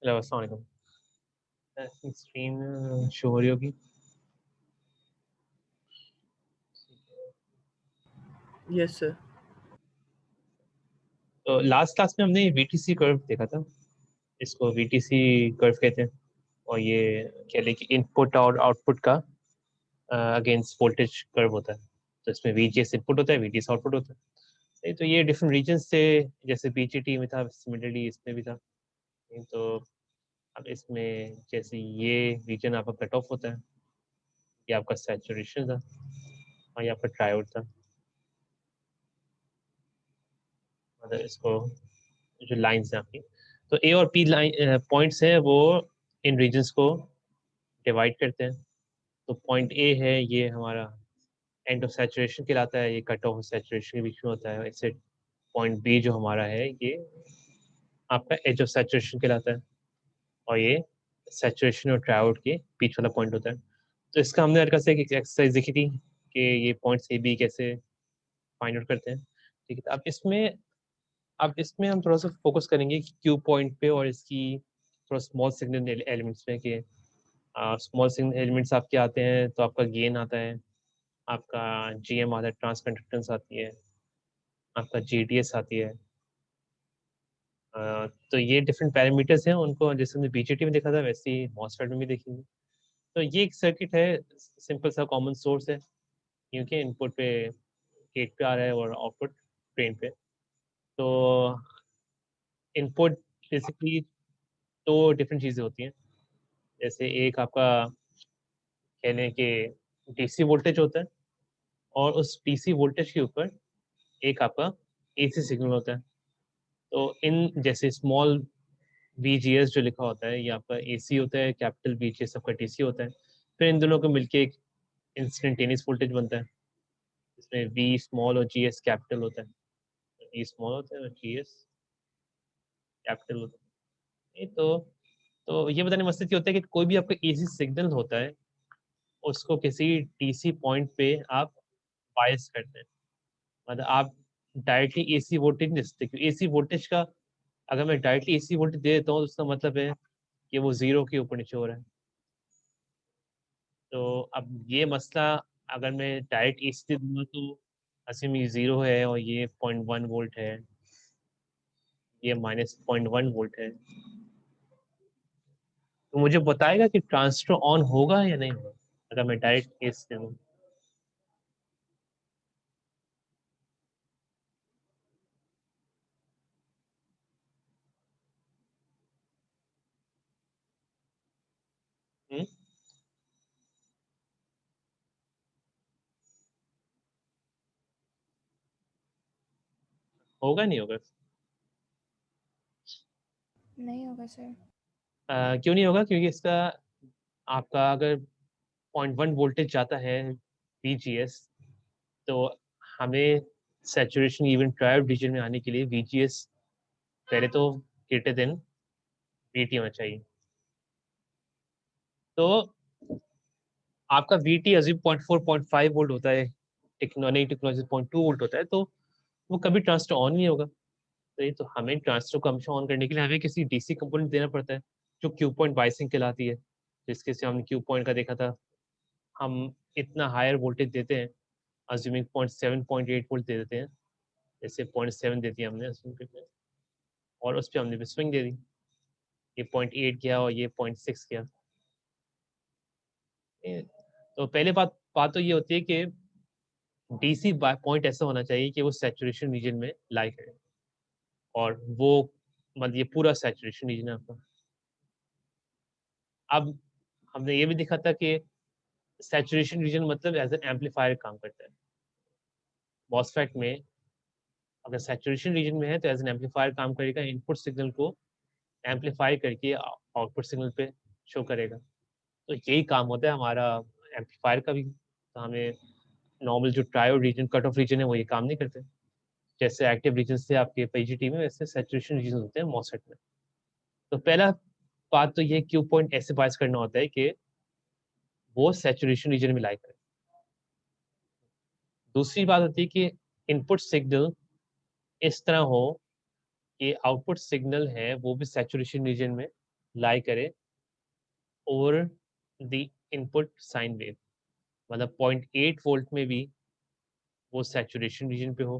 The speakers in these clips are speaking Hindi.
हेलो अस्सलाम वालेकुम। स्क्रीन शो हो रही होगी। Yes sir. तो लास्ट क्लास में हमने वीटीसी कर्व देखा था। इसको वीटीसी कर्व कहते हैं। और ये कह लें कि इनपुट और आउटपुट का अगेंस्ट वोल्टेज कर्व होता है। तो इसमें वीजीएस इनपुट होता है, वीटीएस आउटपुट होता है। तो ये डिफरेंट रीजन्स थे, जैसे बीजीटी में था, सिमिलरली इसमें भी था। तो अब इसमें जैसे ये रीजन आपका कट ऑफ होता है, ये आपका सैचुरेशन था और ये आपका ट्रायोड था। मतलब इसको जो लाइंस हैं आपकी, तो ए और पी लाइन पॉइंट्स हैं, वो इन रीजन्स को डिवाइड करते हैं। तो पॉइंट ए है, ये हमारा एंड ऑफ सैचुरेशन कहलाता है, ये कट ऑफ सैचुरेशन के बीच में होता है। ऐसे पॉइंट बी जो हमारा है, ये आपका एज ऑफ सैचुरेशन कहलाता है, और ये सैचुरेशन और ट्रायोड के बीच वाला पॉइंट होता है। तो इसका हमने हल्का से एक एक्सरसाइज देखी थी कि ये पॉइंट्स ए बी कैसे फाइंड आउट करते हैं। ठीक है, तो अब इसमें हम थोड़ा सा फोकस करेंगे क्यू पॉइंट पे और इसकी थोड़ा स्मॉल सिग्नल एलिमेंट्स पे कि स्मॉल सिग्नल एलिमेंट्स आपके आते हैं, तो आपका गेन आता है, आपका जीएम आता है, ट्रांसकंडक्टेंस आती है, आपका जीडीएस आती है। तो ये डिफरेंट पैरामीटर्स हैं, उनको जैसे हमने बीजेटी में देखा था वैसे ही मॉसफेट में भी देखेंगे। तो ये एक सर्किट है, सिंपल सा कॉमन सोर्स है, क्योंकि इनपुट पे गेट पे आ रहा है और आउटपुट ड्रेन पे। तो इनपुट बेसिकली दो डिफरेंट चीज़ें होती हैं। जैसे एक आपका कह लें कि डीसी वोल्टेज होता है, और उस डीसी वोल्टेज के ऊपर एक आपका एसी सिग्नल होता है। तो इन जैसे स्मॉल VGS जो लिखा होता है, ये आपका एसी होता है, कैपिटल VGS आपका डीसी होता है। फिर इन दोनों को मिलके एक इंस्टेंटेनियस वोल्टेज बनता है, इसमें V स्मॉल और GS कैपिटल होता है। V स्मॉल होता है और GS कैपिटल होता है। तो ये बताने मकसद ये होता है कि कोई भी आपका एसी सिग्नल होता है, उसको किसी डीसी पॉइंट पे आप बायस करते हैं। मतलब आप डायरेक्टली एसी वोल्टेज नहीं दे सकते, क्योंकि एसी वोल्टेज का, अगर मैं डायरेक्टली एसी वोल्टेज दे देता हूँ तो उसका मतलब है कि वो जीरो के ऊपर नीचे हो रहा है। तो अब ये मसला, अगर मैं डायरेक्ट एसी दे दूंगा तो असीम ये जीरो है और ये 0.1 वोल्ट है, ये -0.1 वोल्ट है, तो मुझे बताएगा कि ट्रांजिस्टर ऑन होगा या नहीं होगा अगर मैं डायरेक्ट एसी दे दूँ। हम्म? होगा नहीं होगा? नहीं होगा सर। क्यों नहीं होगा? क्योंकि इसका आपका अगर 0.1 वोल्टेज जाता है VGS, तो हमें सैचुरेशन इवन ट्रायोड रीजन में आने के लिए VGS पहले तो ग्रेटर देन VT होना चाहिए। तो आपका VT अजीब 0.4 0.5 वोल्ट होता है, टेक्नोलॉजी टेक्नोलॉजी 0.2 वोल्ट होता है, तो वो कभी ट्रांजिस्टर ऑन नहीं होगा। तो ये तो हमें ट्रांजिस्टर को हमेशा ऑन करने के लिए हमें किसी डीसी कंपोनेंट देना पड़ता है, जो क्यू पॉइंट बाइसिंग कहलाती है, जिसके से हमने क्यू पॉइंट का देखा था। हम इतना हायर वोल्टेज देते हैं, अज्यूमिंग 0.7 0.8 वोल्ट दे देते हैं, जैसे 0.7 दे दिया हमने assume करके, और उस पर हमने स्विंग दे दी, ये 0.8 गया और ये 0.6 गया। तो पहले बात बात तो ये होती है कि डीसी पॉइंट ऐसा होना चाहिए कि वो सैचुरेशन रीजन में लाई करे, और वो मतलब ये पूरा सैचुरेशन रीजन है आपका। अब हमने ये भी देखा था कि सैचुरेशन रीजन मतलब एज एन एम्पलीफायर काम करता है। मॉसफेट में अगर सैचुरेशन रीजन में है तो एज एन एम्पलीफायर काम करेगा, इनपुट सिग्नल को एम्पलीफाई करके आउटपुट सिग्नल पे शो करेगा। तो यही काम होता है हमारा एम्पलीफायर का भी। तो हमें नॉर्मल जो triode region, cut off region है, वो ये काम नहीं करते। जैसे एक्टिव रीजन थे आपके पीजीटी में, वैसे सैचुरेशन रीजन होते हैं मॉसफेट में। तो पहला बात तो ये क्यू पॉइंट ऐसे बायस करना होता है कि वो सैचुरेशन रीजन में लाई करे। दूसरी बात होती है कि इनपुट सिग्नल इस तरह हो कि आउटपुट सिग्नल है वो भी सैचुरेशन रीजन में लाई करे over the input sine wave, मतलब 0.8 वोल्ट में भी वो सैचुरेशन रीजन पे हो,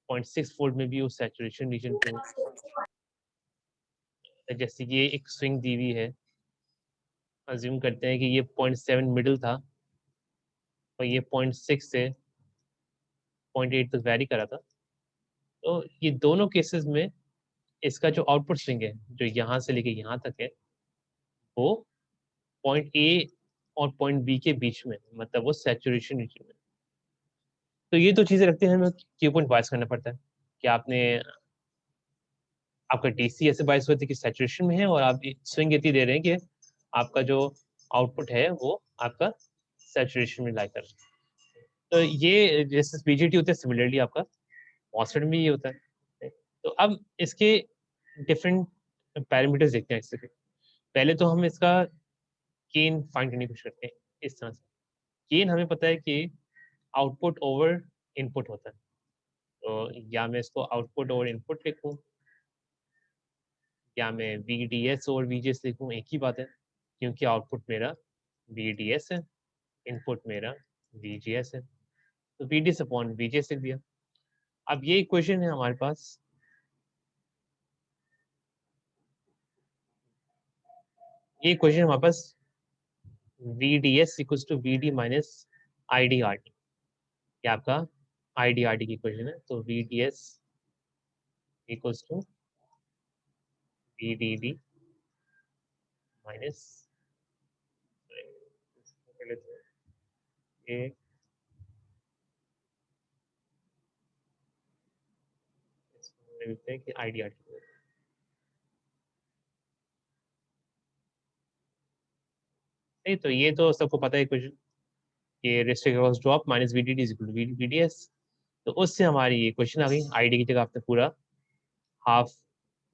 0.6 वोल्ट में भी वो सैचुरेशन रीजन पे हो। जैसे कि ये एक स्विंग दी हुई है, अज्यूम करते हैं कि ये 0.7 मिडिल था और ये 0.6 से 0.8 तक वैरी करा था। तो ये दोनों केसेस में इसका जो आउटपुट स्विंग है जो यहाँ से लेके यहाँ तक है वो पॉइंट ए और पॉइंट बी के बीच में, मतलब वो सैचुरेशन रीजन में। तो ये तो चीज़ें रखते हैं, हमें क्यू पॉइंट बायस करना पड़ता है कि आपका डीसी ऐसे बायस होती है कि सैचुरेशन में है और आप स्विंग इतनी दे रहे हैं कि आपका जो आउटपुट है वो आपका सैचुरेशन में लाई कर रहा है। तो ये जैसे बीजेटी होता है सिमिलरली आपका मॉसफेट में ये होता है। तो अब इसके डिफरेंट पैरामीटर्स देखते हैं इससे। पहले तो हम इसका गेन फाइंड करने की कोशिश करते हैं इस तरह से। गेन हमें पता है कि आउटपुट ओवर इनपुट होता है, तो या मैं इसको आउटपुट ओवर इनपुट लिखूं या मैं VDS और VGS लिखूं, एक ही बात है क्योंकि आउटपुट मेरा VDS है, इनपुट मेरा VGS है। तो VDS अपॉन VGS लिख दिया। अब ये इक्वेशन है हमारे पास, ये इक्वेशन हमारे पास VDS equals to VD minus IDRT, ये आपका IDRT की इक्वेशन है। तो VDS equals to VDD minus ये लिखते हैं कि IDRT। नहीं तो ये तो सबको पता है इक्वेशन, ये restrict cross drop minus VDD is equal to VDS। तो उससे हमारी ये क्वेश्चन आ गई। आईडी की जगह आपने पूरा half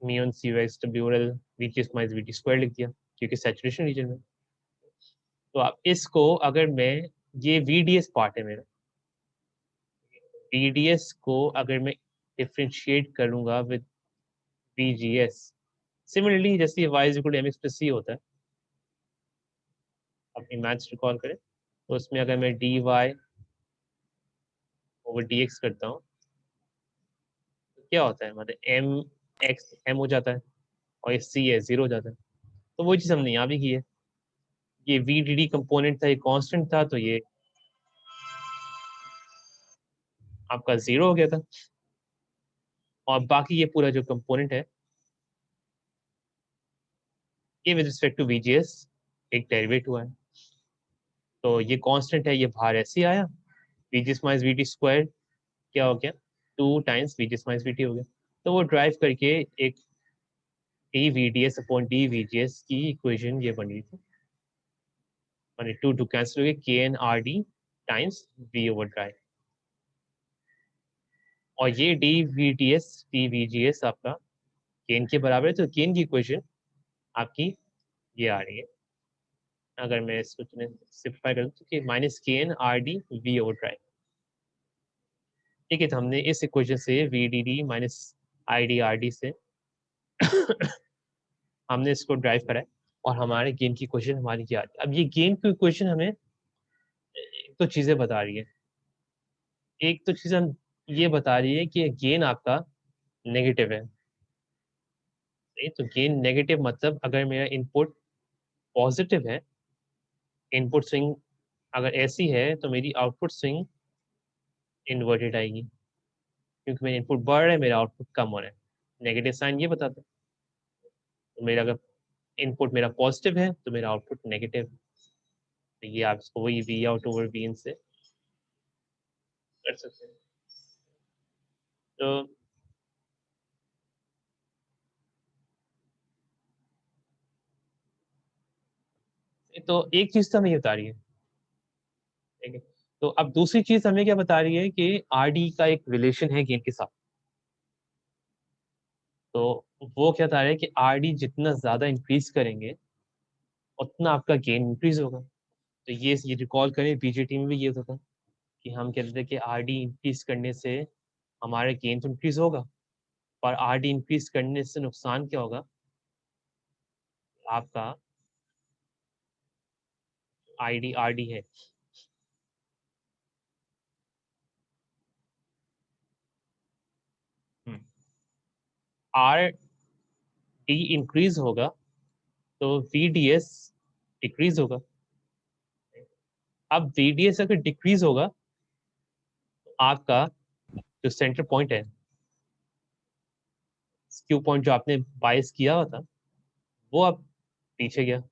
mu n CUX WL VGS minus VT square लिख दिया क्योंकि सैचुरेशन रीजन में। तो आप इसको अगर मैं, ये VDS पार्ट है मेरा, VDS को अगर मैं डिफ्रेंशिएट करूंगा विद VGS, सिमिलरली जैसे y is equal to mx plus c होता है, अपनी मैथ्स रिकॉल करें तो उसमें अगर मैं dy ओवर dx करता हूँ तो क्या होता है, मतलब m हो जाता है और ये c है 0 हो जाता है। तो वो चीज़ हमने यहाँ भी की है, ये VDD कंपोनेंट था, ये कांस्टेंट था, तो ये आपका 0 हो गया था और बाकी ये पूरा जो कंपोनेंट है ये विद रिस्पेक्ट टू VGS एक डेरिवेट हुआ है। तो ये कांस्टेंट है, ये बाहर ऐसे ही आया, VGS माइनस VT स्क्वायर क्या हो गया 2 टाइम्स VGS माइनस VT हो गया। तो वो ड्राइव करके एक dVDS अपॉन dVGS की इक्वेशन ये बनी थी, माने 2 कैंसिल हो गए KNRD times V over drive. और ये dVDS dVGS आपका गेन के बराबर है, तो गेन की इक्वेशन आपकी ये आ रही है। अगर मैं इसको सिंप्लीफाई करूँ तो कि minus KNRD V over drive. ठीक है, तो हमने इस इक्वेशन से VDD माइनस IDRD से हमने इसको ड्राइव करा है और हमारे गेन की इक्वेशन हमारी क्या आती है। अब ये गेन की इक्वेशन हमें एक तो चीज़ें बता रही है, एक तो चीज़ हम ये बता रही है कि गेन आपका नेगेटिव है। नहीं तो गेन नेगेटिव मतलब अगर मेरा इनपुट पॉजिटिव है, इनपुट स्विंग अगर ऐसी है तो मेरी आउटपुट स्विंग इन्वर्टेड आएगी क्योंकि मेरा इनपुट बढ़ रहा है, मेरा आउटपुट कम हो रहा है। नेगेटिव साइन ये बताता है। तो मेरा अगर इनपुट मेरा पॉजिटिव है तो मेरा आउटपुट नेगेटिव, तो ये आप इसको वही V आउट ओवर V इन से कर सकते हैं। तो एक चीज तो हमें ये बता रही है, ठीक है। तो अब दूसरी चीज हमें क्या बता रही है कि RD का एक रिलेशन है गेन के साथ। तो वो क्या बता रहा है कि RD जितना ज्यादा इंक्रीज करेंगे उतना आपका गेन इंक्रीज होगा। तो ये रिकॉल करें, BJT में भी ये होता था कि हम कहते थे कि RD इंक्रीज करने से हमारा गेन तो इंक्रीज होगा, पर RD इंक्रीज करने से नुकसान क्या होगा, आपका आईडी आरडी है, आर डी इंक्रीज होगा तो वीडीएस डिक्रीज होगा। अब वीडीएस अगर डिक्रीज होगा तो आपका जो सेंटर पॉइंट है, क्यू पॉइंट जो आपने बायस किया हुआ था, वो अब पीछे गया।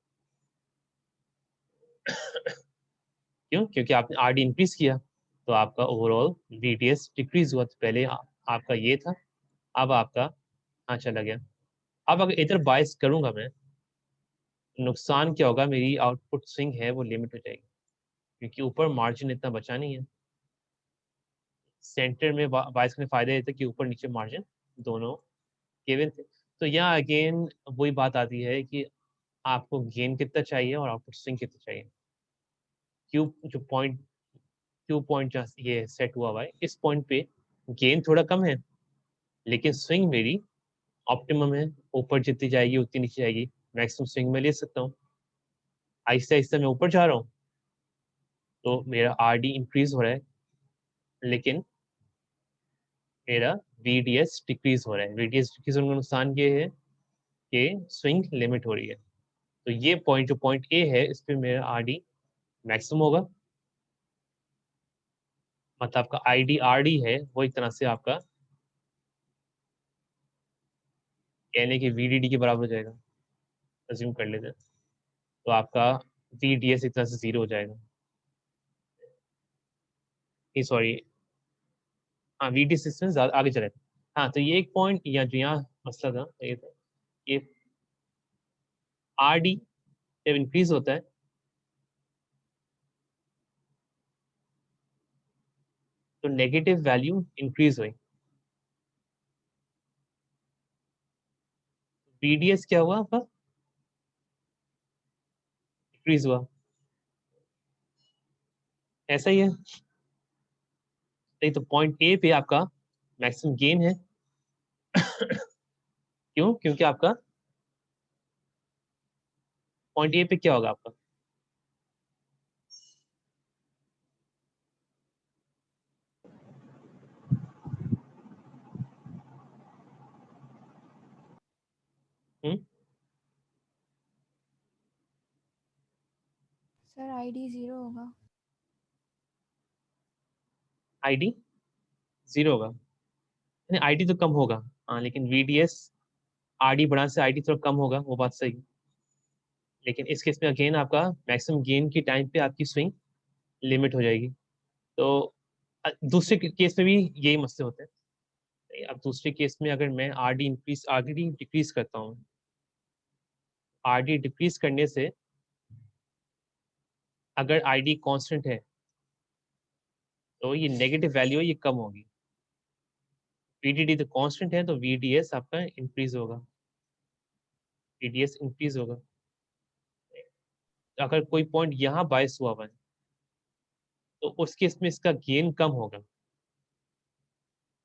क्यों? क्योंकि आपने आरडी इंक्रीज किया तो आपका ओवरऑल वीडीएस डिक्रीज हुआ। तो पहले आपका ये था, अब आपका हाँ चला गया। अब अगर इधर बायस करूंगा मैं, नुकसान क्या होगा, मेरी आउटपुट स्विंग है वो लिमिट हो जाएगी, क्योंकि ऊपर मार्जिन इतना बचा नहीं है। सेंटर में बायस करने फायदा ये था कि ऊपर नीचे मार्जिन दोनों गिवन थे। तो यहाँ अगेन वही बात आती है कि आपको गेन कितना चाहिए और आउटपुट स्विंग कितना चाहिए। क्यू जो पॉइंट क्यू पॉइंट जहाँ ये सेट हुआ है, इस पॉइंट पे गेन थोड़ा कम है, लेकिन स्विंग मेरी ऑप्टिमम है। ऊपर जितनी जाएगी उतनी नीचे जाएगी, मैक्सिमम स्विंग में ले सकता हूँ। आहिस्ता आहिस्ता मैं ऊपर जा रहा हूँ तो मेरा आरडी इंक्रीज हो रहा है, लेकिन मेरा वीडीएस डिक्रीज हो रहा है। वीडीएस डिक्रीज होने का नुकसान ये है कि स्विंग लिमिट हो रही है। तो ये पॉइंट जो पॉइंट ए है, इस पे मेरा आरडी मैक्सिमम होगा। मतलब आपका आईडी आरडी है वो एक तरह से आपका कहने की वीडीडी के बराबर हो जाएगा, अज्यूम कर लेते हैं। तो आपका वीडीएस एक तरह से जीरो हो जाएगा। सॉरी, हाँ वीडी सिस्टम ज्यादा आगे चले। हाँ तो ये एक पॉइंट या जो यहाँ मसला था ये था, ये आर डी जब इंक्रीज होता है तो नेगेटिव वैल्यू इंक्रीज हुई। वीडीएस क्या हुआ आपका, इंक्रीज हुआ। ऐसा ही है। नहीं तो पॉइंट ए पे आपका मैक्सिमम गेन है। क्यों? क्योंकि आपका पॉइंट ए पे क्या होगा आपका, सर आईडी 0 होगा। आईडी जीरो होगा, नहीं आईडी तो कम होगा। हाँ लेकिन वीडीएस आरडी बढ़ाने से आईडी थोड़ा कम होगा, वो बात सही है। लेकिन इस केस में अगेन आपका मैक्सिमम गेन की टाइम पे आपकी स्विंग लिमिट हो जाएगी। तो दूसरे केस में भी यही मसले होते हैं। अब दूसरे केस में अगर मैं आरडी डिक्रीज करता हूँ, आरडी डिक्रीज करने से अगर आईडी कांस्टेंट है तो ये नेगेटिव वैल्यू है, ये कम होगी। वीडीडी तो कांस्टेंट है तो वीडीएस आपका इंक्रीज होगा, वीडीएस इंक्रीज होगा। अगर कोई पॉइंट यहाँ बायस हुआ है तो उस केस में इसका गेन कम होगा,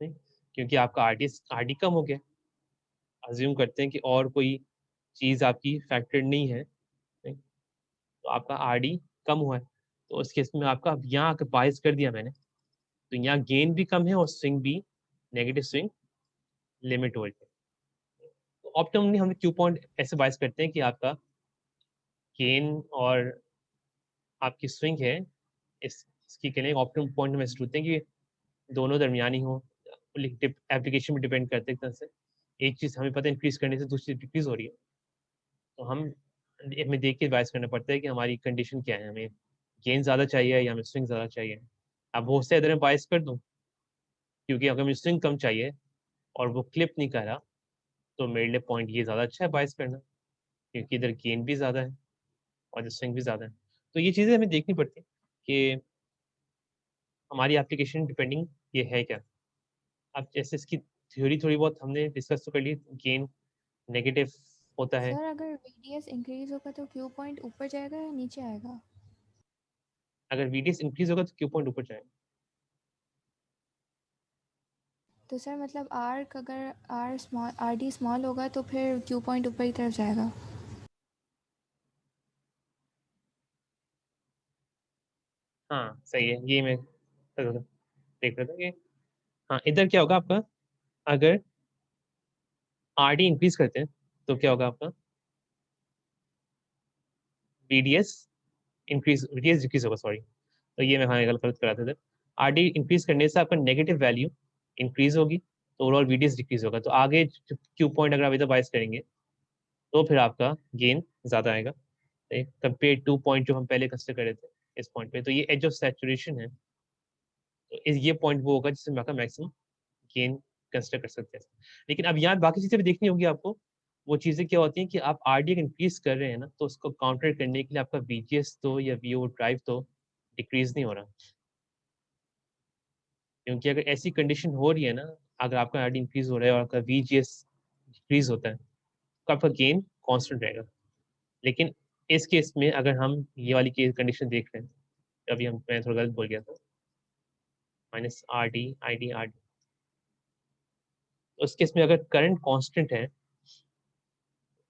नहीं? क्योंकि आपका आरडी कम हो गया। अज्यूम करते हैं कि और कोई चीज आपकी फैक्टर नहीं है, नहीं? तो आपका आरडी कम हुआ है, तो उस केस में आपका अब यहाँ आकर बायस कर दिया मैंने, तो यहाँ गेन भी कम है और स्विंग भी नेगेटिव स्विंग लिमिट हो रही है। तो ऑप्टिममली हम क्यू पॉइंट ऐसे बायस करते हैं कि आपका गेन और आपकी स्विंग है, इसकी के लिए ऑप्टिमम पॉइंट हम ऐसे ढूंढते हैं कि दोनों दरमियानी हो। एप्लीकेशन में डिपेंड करते हैं एक तरह से। एक चीज हमें पता है इंक्रीज करने से दूसरी डिक्रीज हो रही है, तो हमें देख के बायस करना पड़ता है कि हमारी कंडीशन क्या है, हमें गेन ज्यादा चाहिए या हमें स्विंग ज्यादा चाहिए। अब हो सकता है इधर मैं बायस कर दूं, क्योंकि अगर मुझे स्विंग कम चाहिए और वो क्लिप नहीं कर रहा, तो मेरे लिए पॉइंट ये ज्यादा अच्छा है बायस करना, क्योंकि इधर गेन भी ज्यादा है और स्विंग भी ज्यादा है। तो ये चीजें हमें देखनी पड़ती है कि हमारी एप्लीकेशन डिपेंडिंग ये है क्या। अब जैसे इसकी थ्योरी थोड़ी बहुत हमने डिस्कस तो कर ली, गेन नेगेटिव होता है। सर अगर वीडीएस इंक्रीज होगा तो क्यू पॉइंट ऊपर जाएगा या नीचे आएगा? अगर वीडीएस इंक्रीज होगा तो क्यू पॉइंट ऊपर जाएगा। तो सर मतलब आर अगर आर डी स्मॉल होगा तो फिर क्यू पॉइंट ऊपर की तरफ जाएगा। हाँ सही है, ये मैं देख रहा था कि हाँ इधर क्या होगा आपका, अगर आर डी इंक्रीज करते हैं तो क्या होगा आपका, बीडीएस इंक्रीज, बीडीएस डिक्रीज होगा, सॉरी। तो ये मैं हाँ गलत कराते थे। आर डी इंक्रीज करने से आपका नेगेटिव वैल्यू इंक्रीज होगी, तो ओवरऑल बीडीएस डिक्रीज होगा। तो आगे क्यू पॉइंट अगर आप इधर बाइस करेंगे तो फिर आपका गेन ज़्यादा आएगा कंपेयर टू पॉइंट जो हम पहले कंसिडर कर रहे थे इस पॉइंट पे। तो ये एज ऑफ सैचुरेशन है, तो ये पॉइंट वो होगा जिसमें आपका मैक्सिमम गेन कंसिडर कर सकते हैं। लेकिन अब यहाँ बाकी चीज़ें भी देखनी होगी आपको। वो चीज़ें क्या होती हैं कि आप आरडी इंक्रीज कर रहे हैं ना, तो उसको काउंटर करने के लिए आपका वीजीएस तो या वीओ ड्राइव तो डिक्रीज नहीं हो रहा, क्योंकि अगर ऐसी कंडीशन हो रही है ना, अगर आपका आरडी इंक्रीज हो रहा है और आपका वीजीएस डिक्रीज होता है तो आपका गेन कांस्टेंट रहेगा। लेकिन इस केस में अगर हम ये वाली केस कंडीशन देख रहे हैं, अभी हम मैं थोड़ा गलत बोल गया था, minus R D I D R D, उस केस में अगर करंट कांस्टेंट है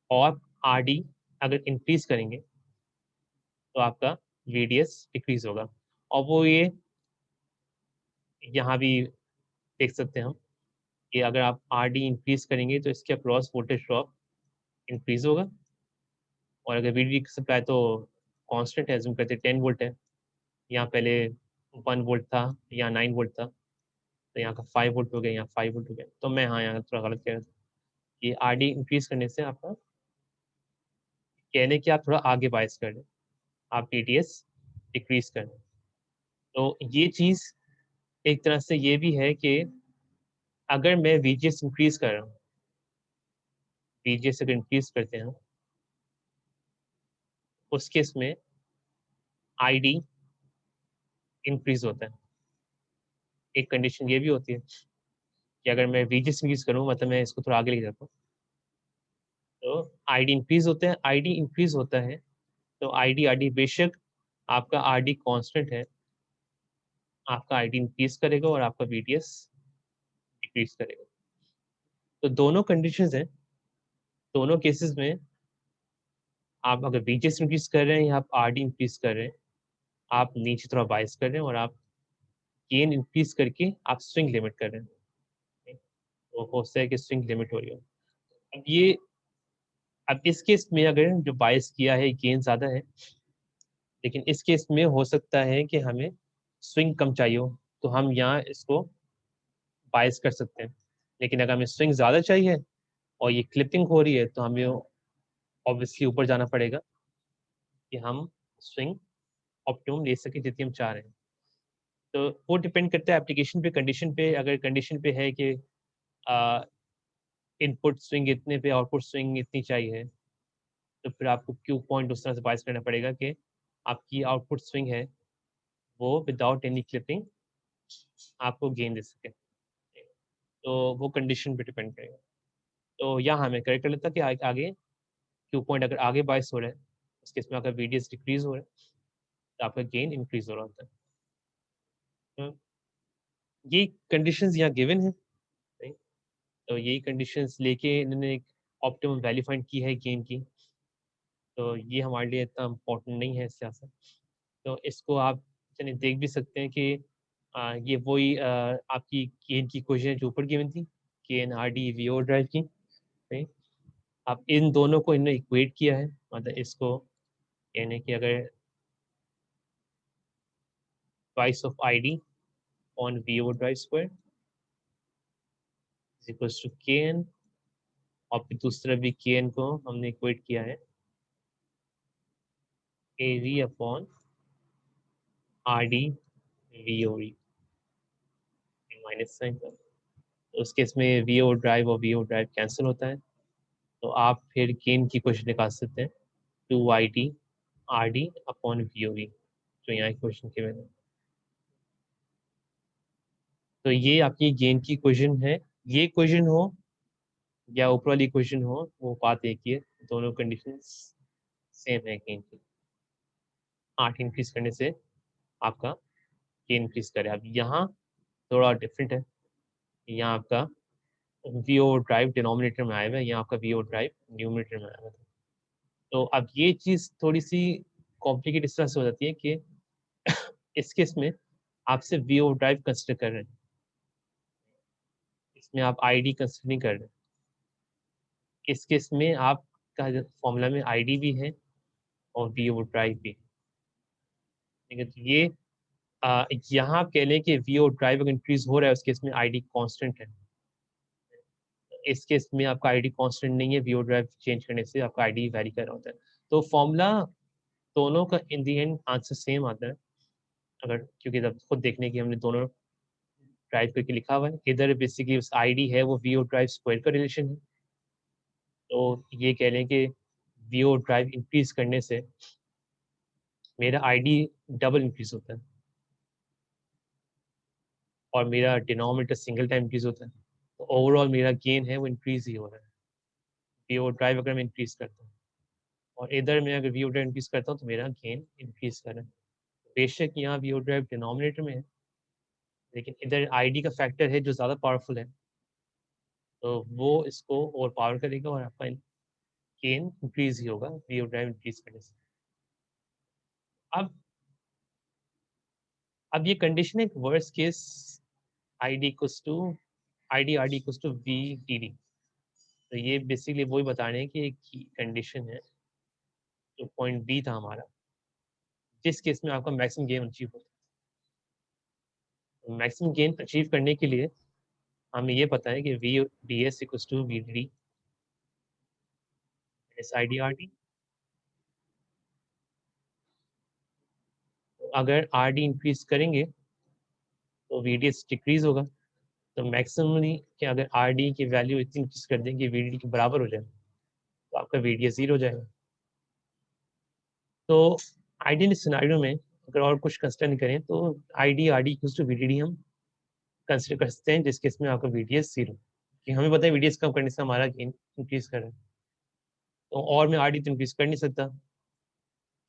और आर डी अगर इंक्रीज करेंगे तो आपका वीडीएस डिक्रीज होगा। और वो ये यहाँ भी देख सकते हैं हम कि अगर आप आर डी इंक्रीज करेंगे तो इसके अक्रॉस वोल्टेज ड्रॉप इंक्रीज होगा, और अगर वीडी सप्लाई तो कांस्टेंट है, एज्यूम करते 10 वोल्ट है, यहाँ पहले 1 वोल्ट था, यहाँ 9 वोल्ट था, तो यहाँ का 5 वोल्ट हो गया, यहाँ 5 वोल्ट हो गया। तो मैं हाँ यहाँ थोड़ा गलत कह रहा था कि आर डी इंक्रीज करने से आपका कहने कि आप थोड़ा आगे बायस कर लें, आप टीडीएस डिक्रीज कर लें। तो ये चीज़ एक तरह से ये भी है कि अगर मैं वीजीएस इंक्रीज कर रहा हूँ, वीजीएस अगर इंक्रीज करते हैं उस केस में आईडी इंक्रीज होता है। एक कंडीशन ये भी होती है कि अगर मैं वीजीएस इंक्रीज करूँ, मतलब मैं इसको थोड़ा आगे ले जाता हूँ, तो आईडी इंक्रीज होते हैं, आईडी इंक्रीज होता है तो आईडी आरडी बेशक आपका आरडी कांस्टेंट है, आपका आईडी इंक्रीज करेगा और आपका वीडीएस डिक्रीज करेगा। तो दोनों कंडीशंस हैं, दोनों केसेस में आप अगर वीजीएस इंक्रीज कर रहे हैं या आप आरडी इंक्रीज कर रहे हैं, आप नीचे थोड़ा बायस कर रहे हैं और आप गेन इंक्रीज करके आप स्विंग लिमिट कर रहे हैं। तो हो सकता है कि स्विंग लिमिट हो रही हो। अब ये, अब इस केस में अगर जो बायस किया है गेन ज़्यादा है, लेकिन इस केस में हो सकता है कि हमें स्विंग कम चाहिए हो, तो हम यहाँ इसको बायस कर सकते हैं। लेकिन अगर हमें स्विंग ज़्यादा चाहिए और ये क्लिपिंग हो रही है तो हमें ऑब्वियसली ऊपर जाना पड़ेगा कि हम स्विंग ऑप्टिमम ले सकें जितनी हम चाह रहे हैं। तो वो डिपेंड करता है एप्लीकेशन पे, कंडीशन पे। अगर कंडीशन पे है कि इनपुट स्विंग इतने पे आउटपुट स्विंग इतनी चाहिए, तो फिर आपको क्यू पॉइंट उस तरह से बायस करना पड़ेगा कि आपकी आउटपुट स्विंग है वो विदाउट एनी क्लिपिंग आपको गेन दे सके। तो वो कंडीशन पे डिपेंड करेगा। तो यहाँ हमें करेक्ट कर लेता कि आगे क्यू पॉइंट अगर आगे बायस हो रहा है, उस केस में अगर वीडीएस डिक्रीज हो रहा है तो आपका गेन इंक्रीज हो रहा होता है। तो ये कंडीशंस यहाँ गिवन है, right? तो यही कंडीशंस लेके इन्होंने एक ऑप्टिमम वैल्यू फाइंड की है गेन की। तो ये हमारे लिए इतना इम्पोर्टेंट नहीं है इस तरह से। तो इसको आप चलिए देख भी सकते हैं कि ये वही आपकी गेन की क्वेश्चन जो ऊपर गिवन थी, K N R D V O drive की, right? आप इन दोनों को इन्होंने इक्वेट किया है, मतलब इसको यानी कि अगर price of I D on V O drive square is equals to K N, और फिर दूसरा भी के एन को हमने इक्वेट किया है A V upon R D V O V minus sign का। तो उस केस में वी ओ ड्राइव और वी ओ ड्राइव कैंसिल होता है, तो आप फिर गेन की क्वेश्चन निकाल सकते हैं 2 IT R D upon V O V, जो यहाँ क्वेश्चन के मैंने। तो ये आपकी गेन की क्वेश्चन है। ये क्वेश्चन हो या ऊपर वाली क्वेश्चन हो, वो बात एक ही है, दोनों कंडीशन सेम है गेन की। 8 इंक्रीज करने से आपका गेन इंक्रीज करे। अब यहाँ थोड़ा डिफरेंट है, यहाँ आपका वी ओ ड्राइव डिनोमिनेटर में आया हुआ है, यहाँ आपका वी ओ ड्राइव न्यूमिनेटर में आया हुआ है। तो अब ये चीज़ थोड़ी सी कॉम्प्लिकेट इस तरह से हो जाती है कि इस केस में आपसे वी ओवर ड्राइव कंसिडर कर रहे हैं, इसमें आप आईडी कंसिडर नहीं कर रहे। इस केस में आपका फॉर्मूला में आईडी भी है और वी ओवर ड्राइव भी है। ठीक है, तो ये यहाँ आप कह लें कि वी ओवर ड्राइव अगर इंक्रीज हो रहा है उस केस में आईडी कांस्टेंट है। इस केस में आपका आईडी कांस्टेंट नहीं है, वी ओवर ड्राइव चेंज करने से आपका आईडी वेरी कर रहा होता है। तो फॉर्मूला दोनों का इन दी एंड आंसर सेम आता है, अगर क्योंकि जब खुद देखने की हमने दोनों ड्राइव करके लिखा हुआ है, इधर बेसिकली उस आईडी है वो वी ओवर ड्राइव स्क्वायर का रिलेशन है। तो ये कह लें कि वी ओवर ड्राइव इंक्रीज करने से मेरा आईडी डबल इंक्रीज होता है और मेरा डिनोमिनेटर सिंगल टाइम इंक्रीज होता है, तो ओवरऑल मेरा गेन है वो इंक्रीज ही हो रहा है। वी ओवर ड्राइव अगर मैं इंक्रीज करता हूँ और इधर मैं अगर वी ओवर ड्राइव इंक्रीज करता हूँ तो मेरा गेन इंक्रीज कर रहा है। बेशक यहाँ वी ओवर ड्राइव डिनोमिनेटर में है, लेकिन इधर आईडी का फैक्टर है जो ज़्यादा पावरफुल है, तो वो इसको ओवर पावर करेगा और आपका गेन इंक्रीज ही होगा वी ओवर ड्राइव इंक्रीज करने से। अब ये कंडीशन है worst case ID equals to ID RD equals to V T D. तो ये बेसिकली वही बताने हैं कि एक कंडीशन है जो पॉइंट बी था हमारा, जिस केस में आपका मैक्सिमम गेन अचीव होता है। मैक्सिमम गेन अचीव करने के लिए हमें ये पता है कि V D S equals to V D S I D R D. अगर आर डी इंक्रीज करेंगे तो वी डी एस डिक्रीज होगा। तो मैक्सिमली कि अगर आर डी की वैल्यू इतनी इंक्रीज कर दें कि वी डी के बराबर हो जाए तो आपका वी डी एस जीरो हो जाएगा। तो आइडियल सिनेरियो में अगर और कुछ कंसिडर नहीं करें तो I D R D equals to V D D हम कंसिडर कर सकते हैं, जिस केस में आपका वी डी एस जीरो, कि हमें पता है वी डी एस कम करने से हमारा गेन इंक्रीज कर रहा है। तो और मैं आर डी तो इंक्रीज कर नहीं सकता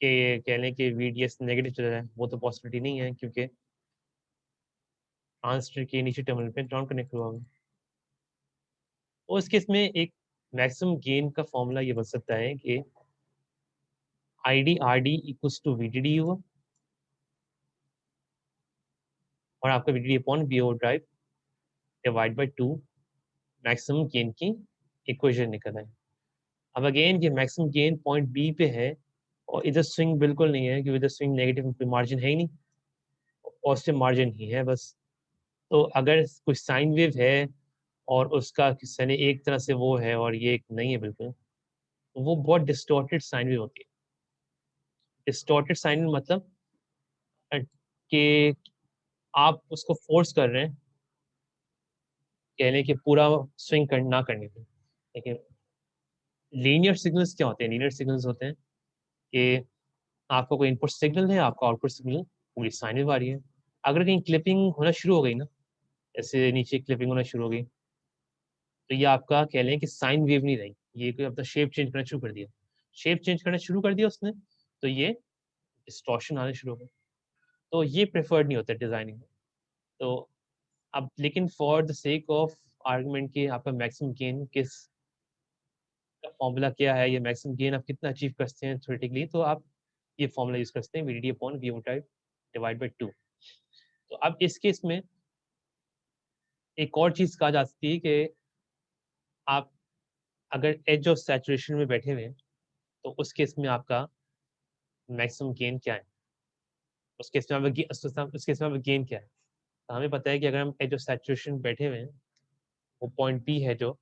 कि कह लें कि वी डी एस नेगेटिव चल रहा है, वो तो पॉसिबिलिटी नहीं है क्योंकि ट्रांजिस्टर के नीचे टर्मिनल पे ग्राउंड कनेक्ट हुआ होगा। तो इस केस में एक मैक्सिमम गेन का फॉर्मूला ये बन सकता है कि I D R D equals to V D D हुआ और आपका V D D upon V over drive divide by two maximum gain की इक्वेशन निकल है। अब अगेन ये मैक्सिमम गेन पॉइंट बी पे है और इधर स्विंग बिल्कुल नहीं है क्योंकि इधर स्विंग नेगेटिव मार्जिन है ही नहीं, पॉजिटिव मार्जिन ही है बस। तो अगर कुछ साइन वेव है और उसका किसी ने एक तरह से वो है और ये एक नहीं है बिल्कुल, तो वो बहुत डिस्टॉर्टेड साइन वेव होती है। डिस्टॉर्टेड साइन वेव मतलब कि आप उसको फोर्स कर रहे हैं कहने कि पूरा स्विंग ना करने में। लेकिन लीनियर सिग्नल्स क्या होते हैं? लीनियर सिग्नल्स होते हैं कि आपका कोई इनपुट सिग्नल है, आपका आउटपुट सिग्नल पूरी साइन वेव आ रही है। अगर कहीं क्लिपिंग होना शुरू हो गई ना, जैसे नीचे क्लिपिंग होना शुरू हो गई, तो ये आपका कह लें कि साइन वेव नहीं रही, ये कोई अपना शेप चेंज करना शुरू कर दिया। शेप चेंज करना शुरू कर दिया उसने, तो ये डिस्टॉर्शन आने शुरू हो गए। तो ये प्रेफर्ड नहीं होता डिजाइनिंग में। तो अब लेकिन for the sake of argument के आपका मैक्सिमम गेन किस का फॉर्मूला क्या है, ये मैक्सिमम गेन आप कितना अचीव करते हैं थ्योरेटिकली, तो आप ये फॉर्मूला यूज करते हैं VDD upon V type divide by 2। तो अब इस केस में एक और चीज कहा जा सकती है कि आप अगर एज ऑफ सैचुरेशन में बैठे हुए हैं तो उस केस में आपका मैक्सिमम गेन क्या है, उस केस में उस केस में आपका गेन क्या है। तो हमें पता है कि अगर हम एज ऑफ सैचुरेशन बैठे हुए हैं, वो पॉइंट पी है जो,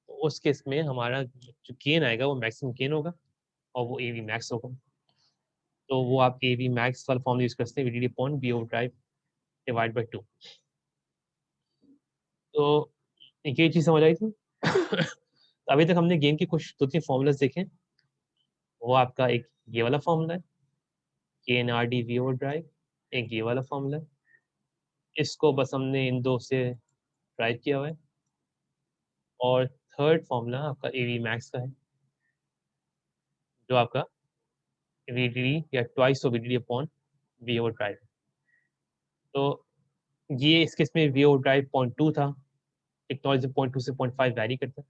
तो उस केस में हमारा जो गेन आएगा वो मैक्सिमम गेन होगा और वो ए वी मैक्स होगा। तो वो आप ए वी मैक्स वाला फॉर्म यूज करते हैं VDD upon B O drive divide by 2। तो ये चीज़ समझ आई थी। तो अभी तक हमने गेन के कुछ 2-3 फॉर्मूलाज देखे। वो आपका एक ये वाला फॉर्मूला है K N R D V O drive, एक ये वाला फॉर्मूला है, इसको बस हमने इन दो से ड्राइव किया हुआ है। और थर्ड फॉर्मूला आपका ए वी मैक्स का है जो आपका वी डी डी या twice of V D D upon V O drive. तो ये इस केस में वी ओ ड्राइव 0.2 था, टेक्नोलॉजी 0.2 से 0.5 वैरी करता है।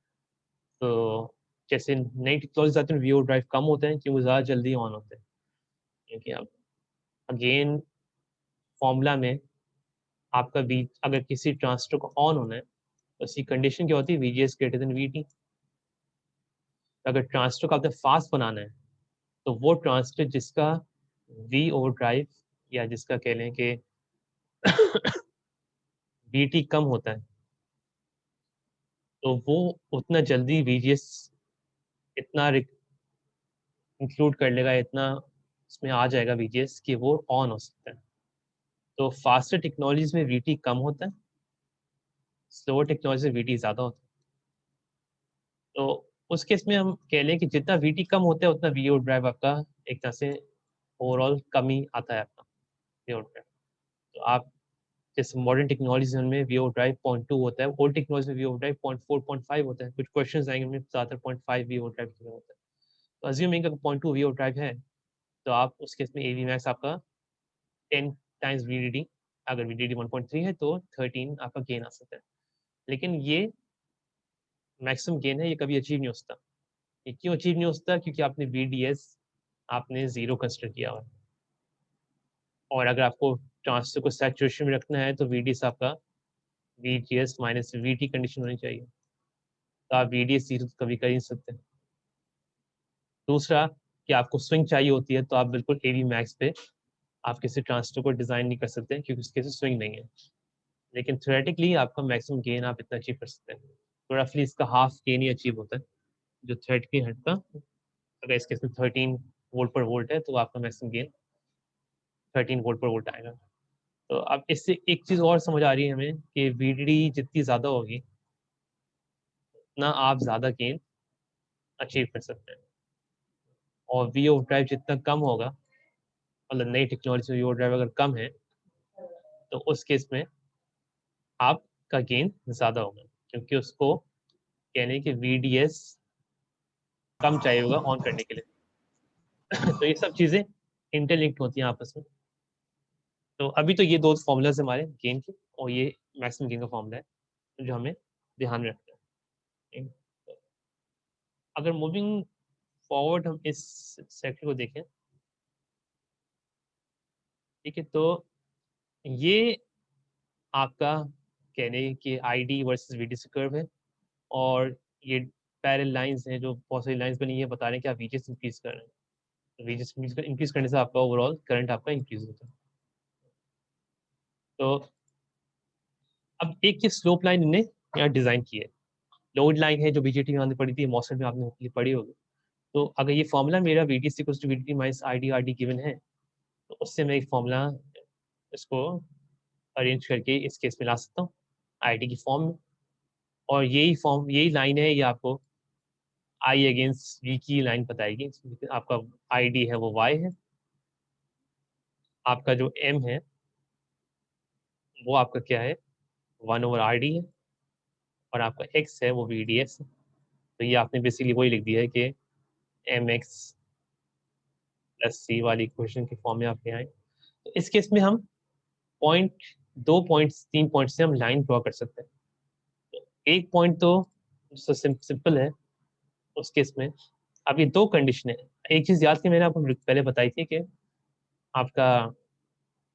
तो जैसे नई टेक्नोलॉजी आती है वी ओ ड्राइव कम होते हैं क्योंकि ज़्यादा जल्दी ऑन होते हैं, क्योंकि अब अगेन फॉर्मूला में आपका वी अगर किसी ट्रांजिस्टर को ऑन होना है तो उसकी कंडीशन क्या होती है, VGS ग्रेटर देन VT। अगर ट्रांजिस्टर को आपने फास्ट बनाना है तो वो ट्रांजिस्टर जिसका V ओवर ड्राइव या जिसका कह लें कि VT कम होता है, तो वो उतना जल्दी VGS इतना इंक्लूड कर लेगा, इतना उसमें आ जाएगा VGS कि वो ऑन हो सकता है। तो फास्टर टेक्नोलॉजीज में VT कम होता है, स्लोअर टेक्नोलॉजी में VT ज़्यादा होता है। तो उस केस में हम कह लें कि जितना VT कम होता है उतना VO ड्राइव आपका एक तरह से ओवरऑल कम ही आता है आपका VO ड्राइव। तो आप जैसे मॉडर्न टेक्नोलॉजीज में VO ड्राइव 0.2 होता है, ओल्ड टेक्नोलॉजी में VO ड्राइव 0.4 0.5 होता है। कुछ क्वेश्चंस आएंगे उनमें ज़्यादातर 0.5 VO ड्राइव होता है। तो अज्यूमिंग अगर 0.2 VO ड्राइव है तो आप उस केस में AV मैक्स आपका 10 टाइम्स VDD, अगर VDD 1.3 है तो 13 आपका गेन आ सकता है। लेकिन ये मैक्सिमम गेन है, ये कभी अचीव नहीं हो सकता। ये क्यों अचीव नहीं हो सकता? क्योंकि आपने VDS आपने 0 कंसिडर किया हुआ है। और अगर आपको ट्रांजिस्टर को सैचुरेशन में रखना है तो VDS आपका VGS माइनस VT कंडीशन होनी चाहिए। तो आप VDS 0 तो कभी कर ही नहीं सकते। दूसरा कि आपको स्विंग चाहिए होती है तो आप बिल्कुल AV मैक्स पे आप किसी ट्रांजिस्टर को डिज़ाइन नहीं कर सकते क्योंकि उसके से स्विंग नहीं है। लेकिन थ्योरेटिकली आपका मैक्सिमम गेन आप इतना अचीव कर सकते हैं। तो रफली इसका हाफ गेन ही अचीव होता है जो थ्योरेटिकली हटता। अगर इस केस में 13 वोल्ट पर वोल्ट है तो आपका मैक्सिमम गेन 13 वोल्ट पर वोल्ट आएगा। तो अब इससे एक चीज़ और समझ आ रही है हमें कि VDD जितनी ज़्यादा होगी उतना आप ज़्यादा गेन अचीव कर सकते हैं। और VO ड्राइव जितना कम होगा, मतलब नई टेक्नोलॉजी में VO ड्राइव अगर कम है तो उस केस में आपका गेन ज़्यादा होगा क्योंकि उसको कहने कि VDS कम चाहिए होगा ऑन करने के लिए। तो ये सब चीज़ें इंटरलिंक्ड होती हैं आपस में। तो अभी तो ये दो फॉर्मूलाज हमारे गेन के, और ये मैक्सिमम गेन का फॉर्मूला है जो हमें ध्यान में रखना है। तो अगर मूविंग फॉरवर्ड हम इस सेक्टर को देखें, ठीक है, तो ये आपका कहने कि ID वर्सेस VDC कर्व है, और ये पैरेलल लाइंस हैं जो बहुत सारी लाइंस बनी है बता रहे हैं कि आप VGS इंक्रीज कर रहे हैं। तो VGS इंक्रीज करने से आपका ओवरऑल करंट आपका इंक्रीज होता है। तो अब एक ये स्लोप लाइन इन्हें यहाँ डिजाइन की है, लोड लाइन है जो BJT में आपने पढ़ी थी, मॉसफेट में आपने पढ़ी होगी। तो अगर ये फॉर्मूला मेरा VDS equals to VDT minus ID RD given है तो उससे मैं एक फॉर्मूला इसको अरेंज करके इस केस में ला सकता हूँ ID की फॉर्म में। और यही लाइन है, ये आपको I अगेंस्ट V की लाइन बताएगी। आपका ID है वो Y है, आपका जो M है वो आपका क्या है 1 ओवर RD है, और आपका X है वो VDS है। तो ये आपने बेसिकली वही लिख दिया है कि MX प्लस C वाली इक्वेशन के फॉर्म में आपके आए। तो इस केस में हम पॉइंट 2 पॉइंट्स 3 पॉइंट से हम लाइन ड्रॉ कर सकते हैं। तो एक पॉइंट तो सिंपल है उस केस में। अब ये दो कंडीशन है। एक चीज याद की मैंने आपको पहले बताई थी कि आपका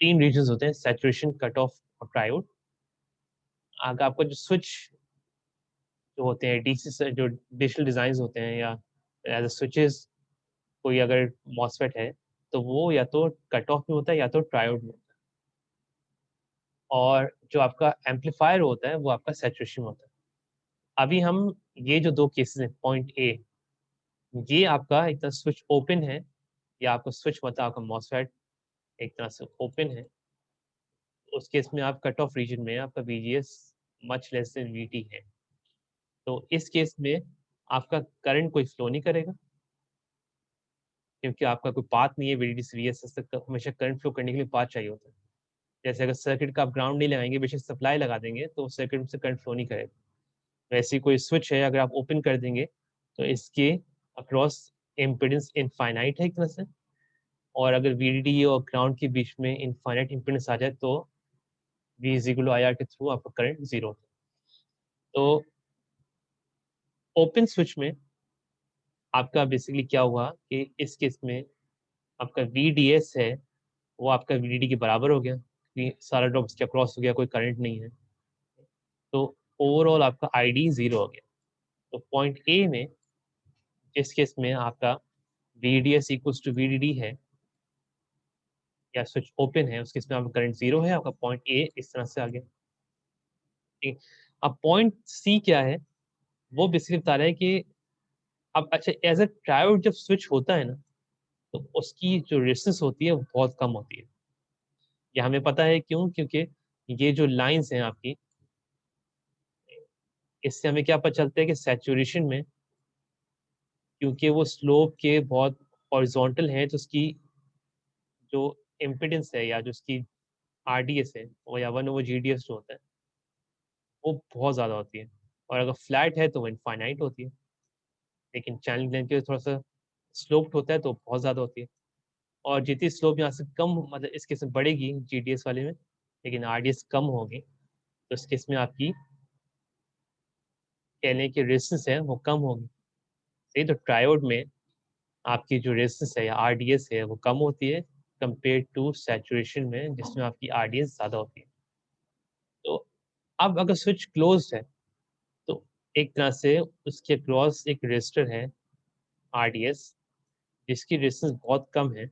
3 रीजन होते हैं, सैचुरेशन, कट ऑफ और ट्रायोड। अगर आपका जो स्विच जो होते हैं डीसी से जो डिजिटल डिजाइन होते हैं या एज स्विचेस, कोई अगर मॉसफेट है तो वो या तो कट ऑफ में होता है या तो ट्रायोड में होता है। और जो आपका एम्पलीफायर होता है वो आपका सैचुरेशन में होता है। अभी हम ये जो दो केसेस हैं, पॉइंट ए, ये आपका एक तरह स्विच ओपन है, या आपका स्विच मतलब आपका मॉसफेट एक तरह से ओपन है। उस केस में आप कट ऑफ रीजन में आपका VGS much less than VT है। तो इस केस में आपका करंट कोई फ्लो नहीं करेगा क्योंकि आपका कोई पाथ नहीं है VDD से VSS तक। हमेशा करंट फ्लो करने के लिए पाथ चाहिए होता है। जैसे अगर सर्किट का आप ग्राउंड नहीं लगाएंगे, बेशक सप्लाई लगा देंगे तो सर्किट से करंट फ्लो नहीं करेगा। वैसे कोई स्विच है, अगर आप ओपन कर देंगे तो इसके अक्रॉस इम्पीडेंस इनफाइनाइट है एक तरह से, और अगर VDD और ग्राउंड के बीच में इनफाइनाइट इम्पीडेंस आ जाए तो V is equal to IR के थ्रू आपका करंट 0 होता है। तो ओपन स्विच में आपका बेसिकली क्या हुआ कि इस केस में आपका VDS है वो आपका VDD के बराबर हो गया, कि सारा ड्रॉप इसके अक्रॉस हो गया, कोई करंट नहीं है, तो ओवरऑल आपका आईडी 0 हो गया। तो पॉइंट ए में जिस केस में आपका VDS इक्वल्स टू VDD है या स्विच ओपन है, उस केस में आपका करंट 0 है, आपका पॉइंट ए इस तरह से आ गया। ठीक है, अब पॉइंट सी क्या है, वो बेसिकली बता रहा है कि अब अच्छा एज अ ट्रायोड जब स्विच होता है ना, तो उसकी जो रेजिस्टेंस होती है वो बहुत कम होती है। ये हमें पता है क्यों, क्योंकि ये जो लाइंस हैं आपकी, इससे हमें क्या पता चलता है कि सैचुरेशन में, क्योंकि वो स्लोप के बहुत हॉरिजॉन्टल है, तो उसकी जो इम्पिडेंस है या जो उसकी RDS है वो या 1/GDS जो होता है वो बहुत ज़्यादा होती है, और अगर फ्लैट है तो वो इनफाइनाइट होती है, लेकिन चैनल लेंथ के थोड़ा सा स्लोप्ड होता है तो बहुत ज़्यादा होती है। और जितनी स्लोप यहाँ से कम मतलब इस केस में बढ़ेगी GDS वाले में, लेकिन RDS कम होगी, तो इस केस में आपकी कहने की रेजिस्टेंस है वो कम होगी। सही, तो ट्रायोड में आपकी जो रेजिस्टेंस है या RDS है वो कम होती है कंपेयर टू सैचुरेशन में, जिसमें आपकी RDS ज़्यादा होती है। तो अब अगर स्विच क्लोज्ड है तो एक तरह से उसके अक्रॉस एक रेजिस्टर है RDS, जिसकी रेजिस्टेंस बहुत कम है,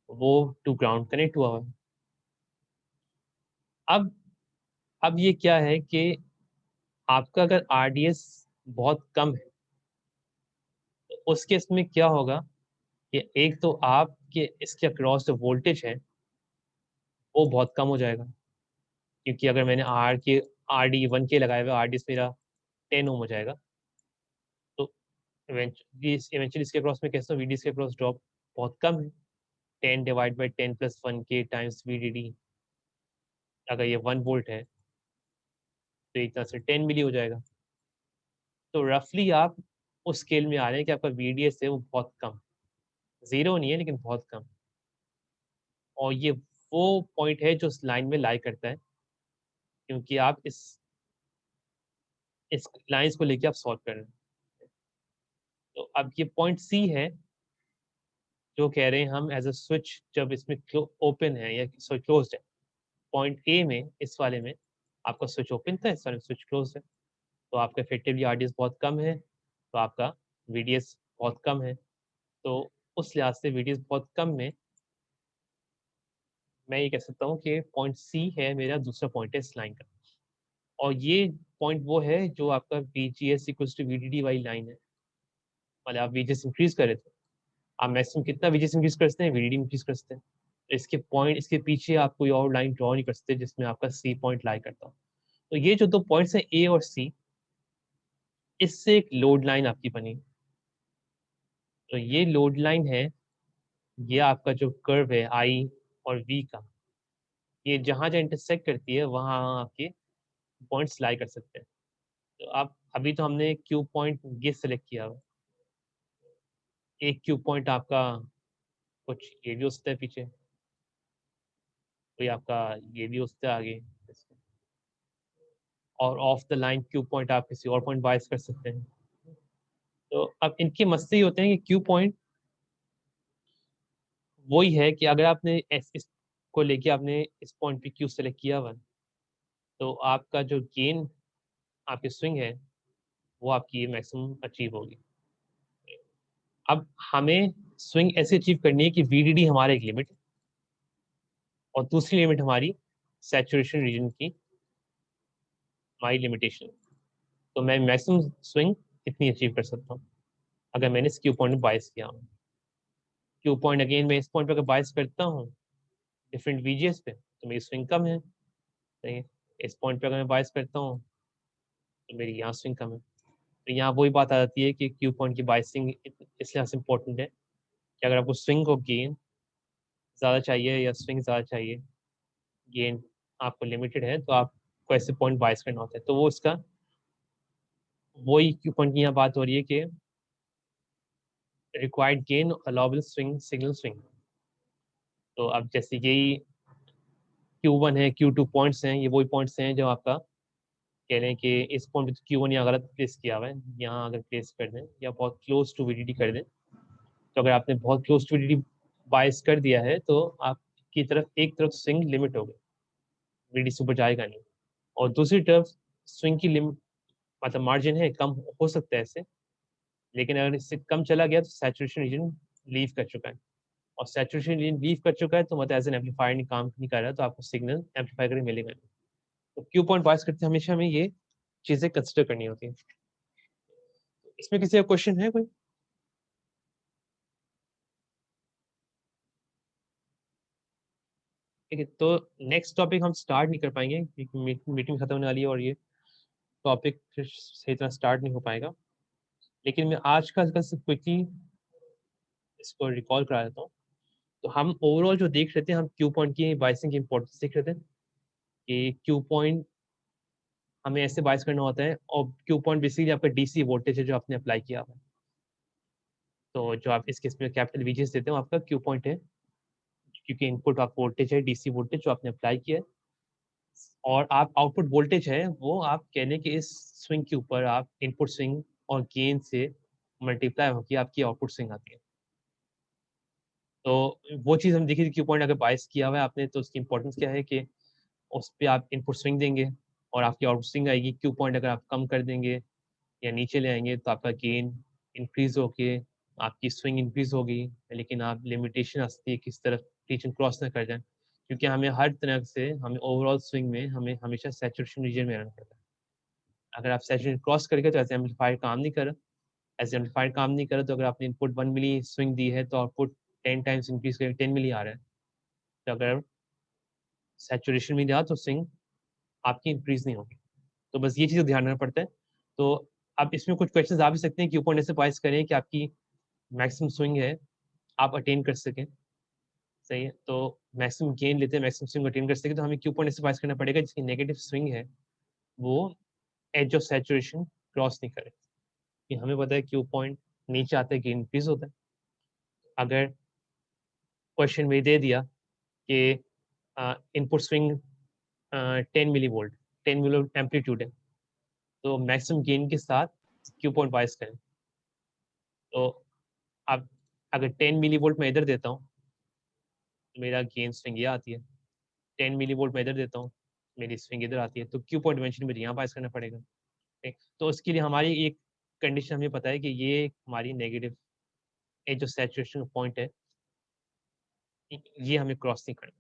वो टू ग्राउंड कनेक्ट हुआ है। अब अब ये क्या है कि आपका अगर RDS बहुत कम है, तो उस केस में क्या होगा कि एक तो आपके इसके अक्रॉस जो वोल्टेज है वो बहुत कम हो जाएगा, क्योंकि अगर मैंने RD1K लगाया हुआ, RDS मेरा 10 ओम हो जाएगा, तो इवेंचुअली इसके अक्रॉस में कैसा VDS के अक्रॉस ड्रॉप बहुत कम है, 10 divide by 10 plus 1K times VDD। अगर ये 1 वोल्ट है तो एक तरह से 10 मिली हो जाएगा। तो रफली आप उस स्केल में आ रहे हैं कि आपका VDS है वो बहुत कम, जीरो नहीं है लेकिन बहुत कम। और ये वो पॉइंट है जो उस लाइन में लाई करता है, क्योंकि आप इस लाइंस को लेके आप सॉल्व कर रहे हैं। तो अब ये पॉइंट सी है जो कह रहे हैं हम एज अ स्विच जब इसमें ओपन है या सॉरी क्लोज्ड है। पॉइंट ए में इस वाले में आपका स्विच ओपन था, इस वाले में स्विच क्लोज है, तो आपका इफेक्टिवली RDS बहुत कम है, तो आपका VDS बहुत कम है। तो उस लिहाज से VDS बहुत कम में मैं ये कह सकता हूँ कि पॉइंट सी है मेरा दूसरा पॉइंट है इस लाइन का। और ये पॉइंट वो है जो आपका VGS इक्वल्स टू VDD वाली लाइन है। मतलब आप VGS इंक्रीज करे तो आप मैक्सिमम कितना VGS इंक्रीज कर सकते हैं, VDD इंक्रीज कर सकते हैं। तो इसके पॉइंट, इसके पीछे आप कोई और लाइन ड्रॉ नहीं कर सकते जिसमें आपका सी पॉइंट लाई करता हो। तो ये जो दो पॉइंट्स हैं ए और सी, इससे एक लोड लाइन आपकी बनी। तो ये लोड लाइन है, ये आपका जो कर्व है आई और वी का, ये जहाँ जहाँ इंटरसेक्ट करती है वहाँ आपके पॉइंट्स लाई कर सकते हैं। तो आप अभी तो हमने क्यू पॉइंट ये सेलेक्ट किया हुआ, एक क्यू पॉइंट आपका कुछ ये भी हो सकता है पीछे, कोई आपका ये भी हो सकता है आगे, और of the line Q point आप किसी और पॉइंट बायस कर सकते हैं। तो अब इनके मसले ये होते हैं कि क्यू पॉइंट वही है कि अगर आपने इस को लेके आपने इस पॉइंट पे क्यू सेलेक्ट किया हुआ है, तो आपका जो गेन आपकी स्विंग है वो आपकी मैक्सिमम अचीव होगी। अब हमें स्विंग ऐसे अचीव करनी है कि VDD हमारा एक लिमिट है और दूसरी लिमिट हमारी सैचुरेशन रीजन की हमारी लिमिटेशन। तो मैं मैक्सिमम स्विंग इतनी अचीव कर सकता हूँ अगर मैंने इस क्यू पॉइंट में बायस किया हूँ। क्यू पॉइंट अगेन मैं इस पॉइंट पर अगर बायस करता हूँ डिफरेंट VGS पे, तो मेरी स्विंग कम है। सही है, इस पॉइंट पे अगर मैं बायस करता हूँ तो मेरी यहाँ स्विंग कम है। तो यहाँ वही बात आ जाती है कि क्यू पॉइंट की बायसिंग इस लिहाज से इम्पोर्टेंट है कि अगर आपको स्विंग को गेन ज़्यादा चाहिए या स्विंग ज़्यादा चाहिए, गेन आपको लिमिटेड है, तो आपको ऐसे पॉइंट बायस करना होता है। तो वो उसका वही क्यू पॉइंट की यहाँ बात हो रही है कि required gain allowable swing signal swing. तो अब जैसे यही Q1 है, Q2 पॉइंट्स हैं, ये वही पॉइंट्स हैं जो आपका कह रहे हैं कि इस पॉइंट पे Q1 यहाँ गलत प्लेस किया हुआ है, यहाँ अगर प्लेस कर दें या बहुत क्लोज टू VDD कर दें, तो अगर आपने बहुत क्लोज टू VDD बायस कर दिया है तो आपकी तरफ एक तरफ स्विंग लिमिट हो गई। VDC ऊपर जाएगा नहीं। और दूसरी तरफ स्विंग की लिमिट मतलब मार्जिन है कम हो सकता है इससे, लेकिन अगर इससे कम चला गया तो सैचुरेशन रीजन लीव कर चुका है, और सैचुरेशन रीजन लीव कर चुका है तो मतलब एज एन एम्पलीफायर नहीं काम नहीं कर रहा, तो आपको सिग्नल एम्पलीफाई करके मिलेगा नहीं। तो क्यू पॉइंट वाइज करते हमेशा हमें ये चीजें कंसिडर करनी होती है। इसमें किसी का क्वेश्चन है कोई? ठीक है, तो नेक्स्ट टॉपिक हम स्टार्ट नहीं कर पाएंगे क्योंकि मीटिंग खत्म होने वाली है और ये टॉपिक फिर सही तरह स्टार्ट नहीं हो पाएगा। लेकिन मैं आज का क्विकली इसको रिकॉल करा देता हूँ। तो हम ओवरऑल जो देख रहे थे, हम क्यू पॉइंट की बाइसिंग की इंपॉर्टेंस देख रहे थे कि क्यू पॉइंट हमें ऐसे बाइस करना होता है, और क्यू पॉइंट बेसिकली आपका डीसी वोल्टेज है जो आपने अप्लाई किया हुआ है। तो जो आप इस केस में कैपिटल वीजीएस देते हो आपका क्यू पॉइंट है, क्योंकि इनपुट आप वोल्टेज है डीसी वोल्टेज जो आपने अप्लाई किया है, और आप आउटपुट वोल्टेज है वो आप कहने के इस स्विंग के ऊपर आप इनपुट स्विंग और गेन से मल्टीप्लाई होकर आपकी आउटपुट स्विंग आती है। तो वो चीज़ हम देखिए, क्यू पॉइंट अगर बाइस किया हुआ है आपने तो उसकी इंपॉर्टेंस क्या है कि उस पे आप इनपुट स्विंग देंगे और आपकी आउटपुट स्विंग आएगी। क्यू पॉइंट अगर आप कम कर देंगे या नीचे ले आएंगे तो आपका गेन इंक्रीज होके आपकी स्विंग इंक्रीज होगी, लेकिन आप लिमिटेशन आ सकती है किस तरफ रीजन क्रॉस ना कर जाए, क्योंकि हमें हर तरह से हमें ओवरऑल स्विंग में हमें हमेशा सैचुरेशन रीजन में रहना पड़ता है। अगर आप सैचुरेशन क्रॉस करके तो ऐसे एम्पलीफायर काम नहीं कर रहा, ऐसे एम्पलीफायर काम नहीं कर रहा, तो अगर आपने इनपुट 1 मिली स्विंग दी है तो आउटपुट 10 टाइम्स इंक्रीज करके 10 मिली आ रहा है। तो अगर सैचुरेशन में दिया तो स्विंग आपकी इंक्रीज नहीं होगी। तो बस ये चीज़ ध्यान रखना पड़ता है। तो अब इसमें कुछ क्वेश्चंस आ भी सकते हैं कि ऊपर ऐसे बाइस करें कि आपकी मैक्सिमम स्विंग है आप अटेन कर सकें। सही है, तो मैक्सिमम गेन लेते हैं, मैक्सिमम स्विंग अटेन कर सकें, तो हमें क्यू पॉइंट ऐसे बाइस करना पड़ेगा जिसकी नेगेटिव स्विंग है वो एज ऑफ सैचुरेशन क्रॉस नहीं करे। कि हमें पता है क्यू पॉइंट नीचे आते गेन इंक्रीज होता है। अगर क्वेश्चन में दे दिया कि इनपुट स्विंग 10 मिली वोल्ट 10 मिली एम्पलीट्यूड है, तो मैक्सिमम गेन के साथ क्यू पॉइंट बाइस करें। तो अब अगर 10 मिली वोल्ट मैं इधर देता हूँ, मेरा गेन स्विंग ये आती है। 10 मिली वोल्ट मैं इधर देता हूँ, मेरी स्विंग इधर आती है, तो क्यू पॉइंट इवेंचुअली मुझे यहाँ पास करना पड़ेगा। ठीक, तो उसके लिए हमारी एक कंडीशन हमें पता है कि ये हमारी नेगेटिव एज जो सैचुरेशन पॉइंट है, ये हमें क्रॉस नहीं करना।